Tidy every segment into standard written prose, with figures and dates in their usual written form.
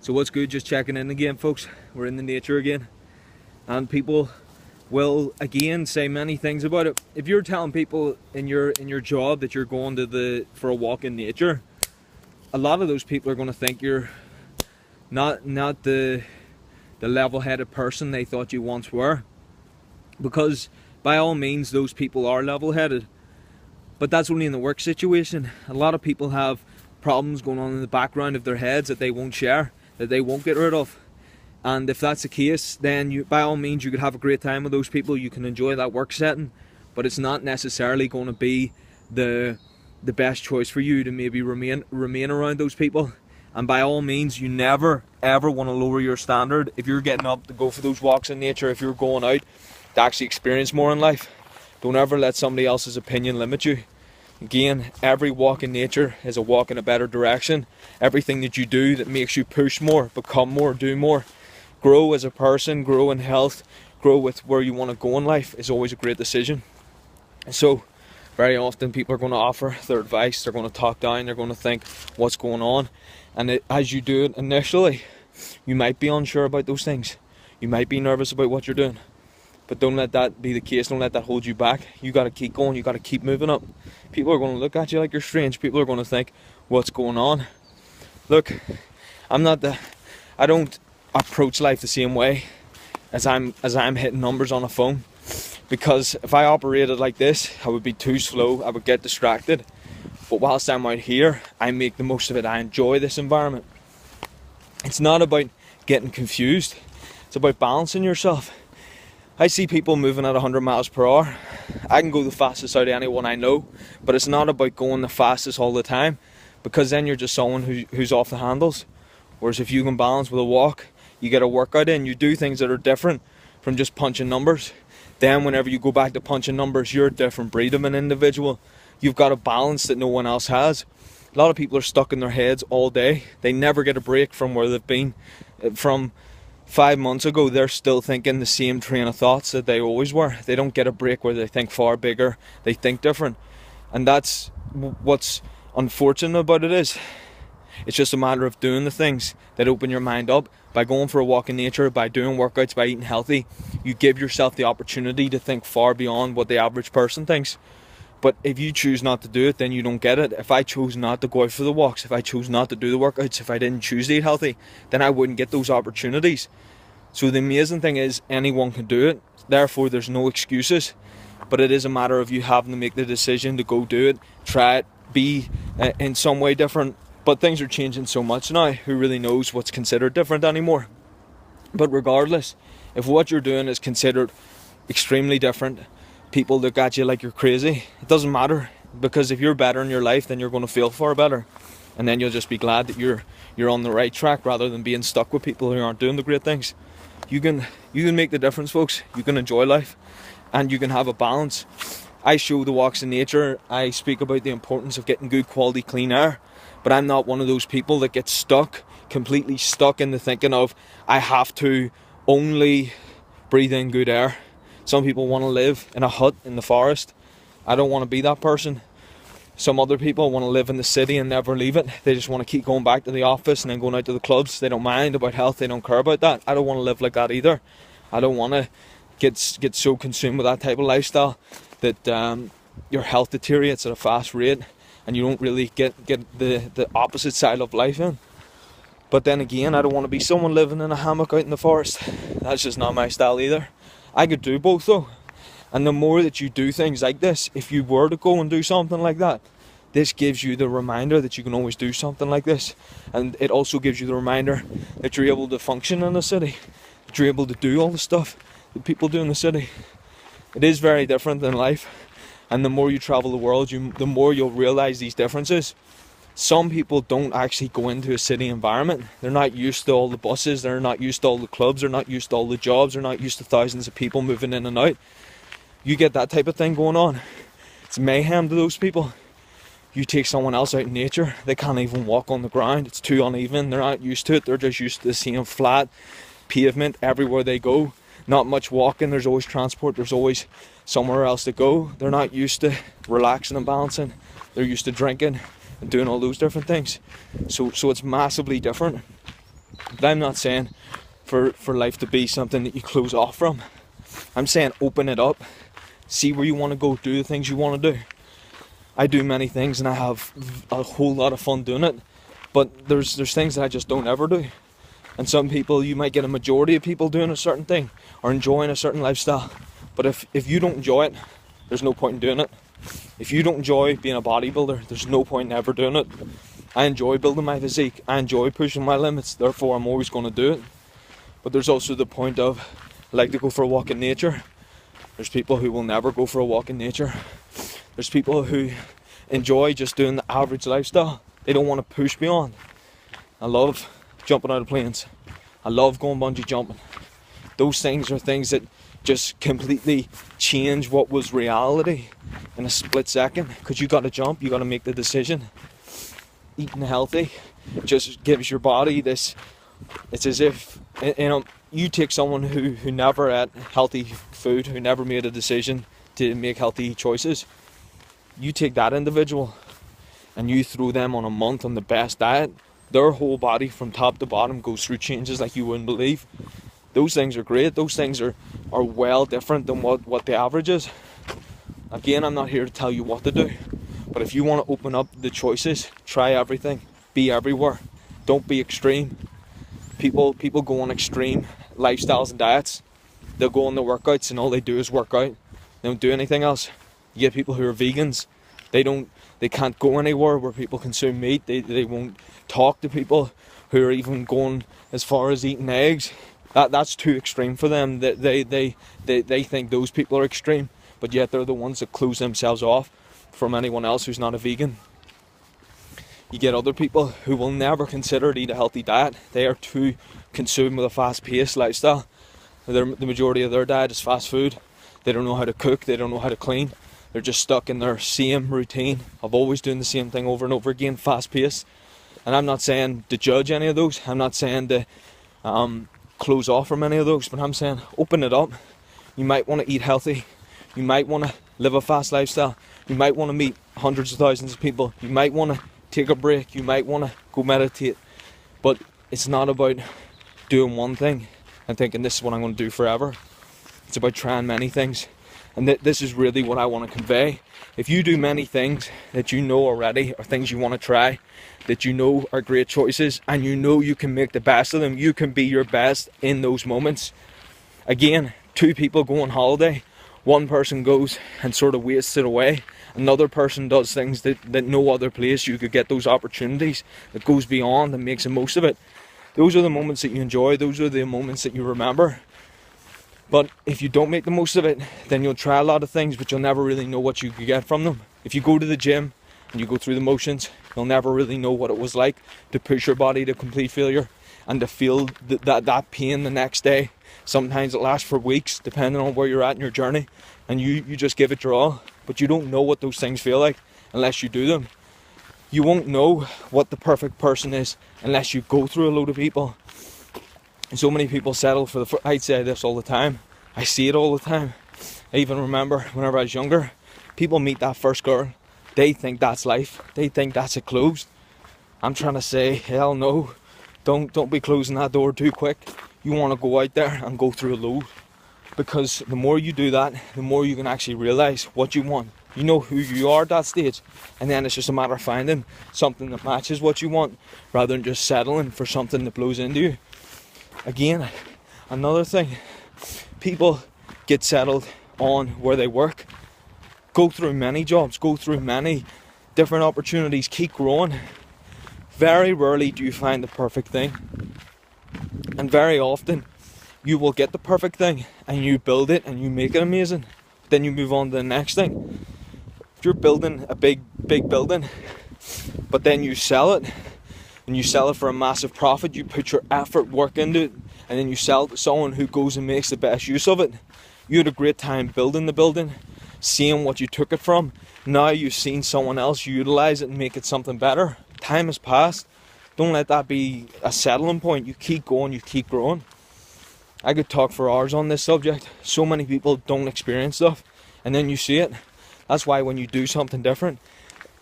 So what's good? Just checking in again, folks. We're in the nature again, and people will again say many things about it. If you're telling people in your job that you're going to for a walk in nature, a lot of those people are going to think you're not the level-headed person they thought you once were, because by all means those people are level-headed, but that's only in the work situation. A lot of people have problems going on in the background of their heads that they won't share, that they won't get rid of. And if that's the case, then you, by all means, you could have a great time with those people. You can enjoy that work setting, but it's not necessarily going to be the best choice for you to maybe remain around those people. And by all means, you never ever want to lower your standard. If you're getting up to go for those walks in nature, if you're going out to actually experience more in life, don't ever let somebody else's opinion limit you. Again, every walk in nature is a walk in a better direction. Everything that you do that makes you push more, become more, do more, grow as a person, grow in health, grow with where you want to go in life is always a great decision. And so very often people are going to offer their advice, they're going to talk down, they're going to think what's going on. And as you do it initially, you might be unsure about those things. You might be nervous about what you're doing. But don't let that be the case. Don't let that hold you back. You got to keep going. You got to keep moving up. People are going to look at you like you're strange. People are going to think, what's going on? Look, I don't approach life the same way as I'm hitting numbers on a phone. Because if I operated like this, I would be too slow. I would get distracted. But whilst I'm out here, I make the most of it. I enjoy this environment. It's not about getting confused. It's about balancing yourself. I see people moving at 100 miles per hour. I can go the fastest out of anyone I know, but it's not about going the fastest all the time, because then you're just someone who's off the handles. Whereas if you can balance with a walk, you get a workout in, you do things that are different from just punching numbers. Then whenever you go back to punching numbers, you're a different breed of an individual. You've got a balance that no one else has. A lot of people are stuck in their heads all day. They never get a break from where they've been. From 5 months ago, they're still thinking the same train of thoughts that they always were. They don't get a break where they think far bigger, they think different. And that's what's unfortunate about it is. It's just a matter of doing the things that open your mind up. By going for a walk in nature, by doing workouts, by eating healthy, you give yourself the opportunity to think far beyond what the average person thinks. But if you choose not to do it, then you don't get it. If I chose not to go out for the walks, if I chose not to do the workouts, if I didn't choose to eat healthy, then I wouldn't get those opportunities. So the amazing thing is anyone can do it. Therefore, there's no excuses. But it is a matter of you having to make the decision to go do it, try it, be in some way different. But things are changing so much now. Who really knows what's considered different anymore? But regardless, if what you're doing is considered extremely different, people look at you like you're crazy. It doesn't matter, because if you're better in your life, then you're going to feel far better, and then you'll just be glad that you're on the right track rather than being stuck with people who aren't doing the great things. You can make the difference, folks. You can enjoy life, and you can have a balance. I show the walks in nature. I speak about the importance of getting good quality clean air, but I'm not one of those people that gets stuck, completely stuck in the thinking of I have to only breathe in good air. Some people want to live in a hut in the forest. I don't want to be that person. Some other people want to live in the city and never leave it. They just want to keep going back to the office and then going out to the clubs. They don't mind about health. They don't care about that. I don't want to live like that either. I don't want to get so consumed with that type of lifestyle that your health deteriorates at a fast rate and you don't really get the opposite side of life in. But then again, I don't want to be someone living in a hammock out in the forest. That's just not my style either. I could do both though. And the more that you do things like this, if you were to go and do something like that, this gives you the reminder that you can always do something like this. And it also gives you the reminder that you're able to function in the city, that you're able to do all the stuff that people do in the city. It is very different than life. And the more you travel the world, the more you'll realize these differences. Some people don't actually go into a city environment. They're not used to all the buses, they're not used to all the clubs, they're not used to all the jobs, they're not used to thousands of people moving in and out. You get that type of thing going on. It's mayhem to those people. You take someone else out in nature, they can't even walk on the ground. It's too uneven, they're not used to it. They're just used to the same flat pavement everywhere they go. Not much walking, there's always transport, there's always somewhere else to go. They're not used to relaxing and balancing. They're used to drinking and doing all those different things. So it's massively different. But I'm not saying for life to be something that you close off from. I'm saying open it up, see where you want to go, do the things you want to do. I do many things and I have a whole lot of fun doing it, but there's things that I just don't ever do. And some people, you might get a majority of people doing a certain thing or enjoying a certain lifestyle, but if you don't enjoy it, there's no point in doing it. If you don't enjoy being a bodybuilder, there's no point in ever doing it. I enjoy building my physique, I enjoy pushing my limits, therefore I'm always going to do it. But there's also the point of, I like to go for a walk in nature. There's people who will never go for a walk in nature. There's people who enjoy just doing the average lifestyle. They don't want to push beyond. I love jumping out of planes. I love going bungee jumping. Those things are things that just completely change what was reality in a split second. Because you got to jump, you got to make the decision. Eating healthy just gives your body this, it's as if, you know, you take someone who never ate healthy food, who never made a decision to make healthy choices. You take that individual and you throw them on a month on the best diet, their whole body from top to bottom goes through changes like you wouldn't believe. Those things are great. Those things are well different than what the average is. Again, I'm not here to tell you what to do, but if you want to open up the choices, try everything, be everywhere, don't be extreme. People go on extreme lifestyles and diets. They'll go on the workouts and all they do is work out. They don't do anything else. You get people who are vegans. They can't go anywhere where people consume meat. They won't talk to people who are even going as far as eating eggs. That's too extreme for them. They think those people are extreme, but yet they're the ones that close themselves off from anyone else who's not a vegan. You get other people who will never consider to eat a healthy diet. They are too consumed with a fast-paced lifestyle. The majority of their diet is fast food. They don't know how to cook. They don't know how to clean. They're just stuck in their same routine of always doing the same thing over and over again, fast-paced. And I'm not saying to judge any of those. I'm not saying to close off from any of those, but I'm saying open it up. You might want to eat healthy. You might want to live a fast lifestyle. You might want to meet hundreds of thousands of people. You might want to take a break. You might want to go meditate. But it's not about doing one thing and thinking this is what I'm going to do forever. It's about trying many things. And this is really what I want to convey. If you do many things that you know already, or things you want to try, that you know are great choices, and you know you can make the best of them, you can be your best in those moments. Again, two people go on holiday. One person goes and sort of wastes it away. Another person does things that no other place you could get those opportunities, that goes beyond and makes the most of it. Those are the moments that you enjoy. Those are the moments that you remember. But if you don't make the most of it, then you'll try a lot of things, but you'll never really know what you could get from them. If you go to the gym and you go through the motions, you'll never really know what it was like to push your body to complete failure and to feel that pain the next day. Sometimes it lasts for weeks, depending on where you're at in your journey, and you just give it your all. But you don't know what those things feel like unless you do them. You won't know what the perfect person is unless you go through a load of people. And so many people settle for I'd say this all the time. I see it all the time. I even remember whenever I was younger, people meet that first girl. They think that's life. They think that's it closed. I'm trying to say, hell no. Don't be closing that door too quick. You want to go out there and go through a load. Because the more you do that, the more you can actually realise what you want. You know who you are at that stage. And then it's just a matter of finding something that matches what you want, rather than just settling for something that blows into you. Again, another thing, people get settled on where they work. Go through many jobs, go through many different opportunities, keep growing. Very rarely do you find the perfect thing. And very often, you will get the perfect thing and you build it and you make it amazing. Then you move on to the next thing. If you're building a big building, but then you sell it, and you sell it for a massive profit, you put your effort, work into it, and then you sell it to someone who goes and makes the best use of it. You had a great time building the building, seeing what you took it from. Now you've seen someone else utilize it and make it something better. Time has passed. Don't let that be a settling point. You keep going, you keep growing. I could talk for hours on this subject. So many people don't experience stuff, and then you see it. That's why when you do something different,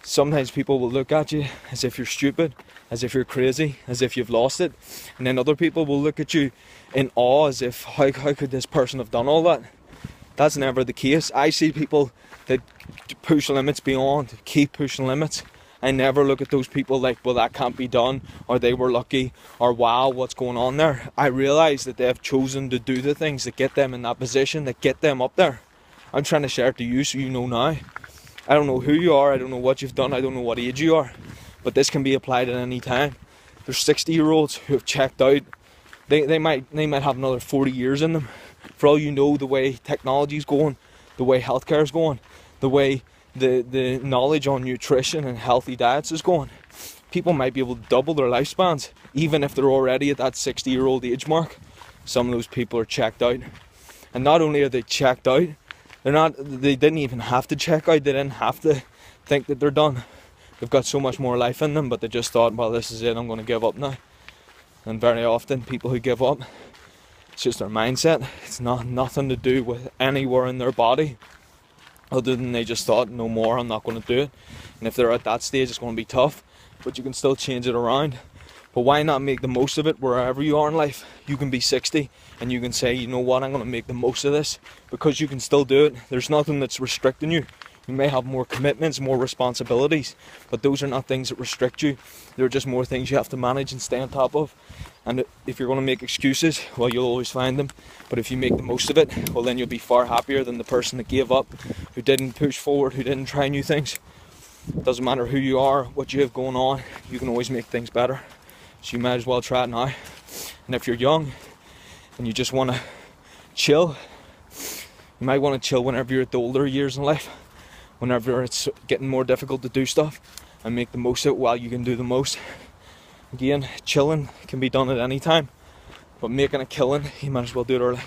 sometimes people will look at you as if you're stupid, as if you're crazy, as if you've lost it. And then other people will look at you in awe, as if, how could this person have done all that? That's never the case. I see people that push limits beyond, keep pushing limits. I never look at those people like, well, that can't be done, or they were lucky, or wow, what's going on there? I realise that they have chosen to do the things that get them in that position, that get them up there. I'm trying to share it to you so you know now. I don't know who you are, I don't know what you've done, I don't know what age you are, but this can be applied at any time. There's 60-year-olds who have checked out. They might have another 40 years in them. For all you know, the way technology's going, the way healthcare is going, the way the knowledge on nutrition and healthy diets is going, people might be able to double their lifespans, even if they're already at that 60-year-old age mark. Some of those people are checked out. And not only are they checked out, they didn't even have to check out, they didn't have to think that they're done. They've got so much more life in them, but they just thought, well, this is it, I'm going to give up now. And very often, people who give up, it's just their mindset. It's nothing to do with anywhere in their body, other than they just thought, no more, I'm not going to do it. And if they're at that stage, it's going to be tough, but you can still change it around. But why not make the most of it wherever you are in life? You can be 60 and you can say, you know what, I'm going to make the most of this, because you can still do it. There's nothing that's restricting you. You may have more commitments, more responsibilities, but those are not things that restrict you. They're just more things you have to manage and stay on top of. And if you're going to make excuses, well, you'll always find them. But if you make the most of it, well, then you'll be far happier than the person that gave up, who didn't push forward, who didn't try new things. It doesn't matter who you are, what you have going on, you can always make things better. So you might as well try it now. And if you're young and you just want to chill, you might want to chill whenever you're at the older years in life, whenever it's getting more difficult to do stuff, and make the most of it while you can do the most. Again, chilling can be done at any time, but making a killing, you might as well do it early.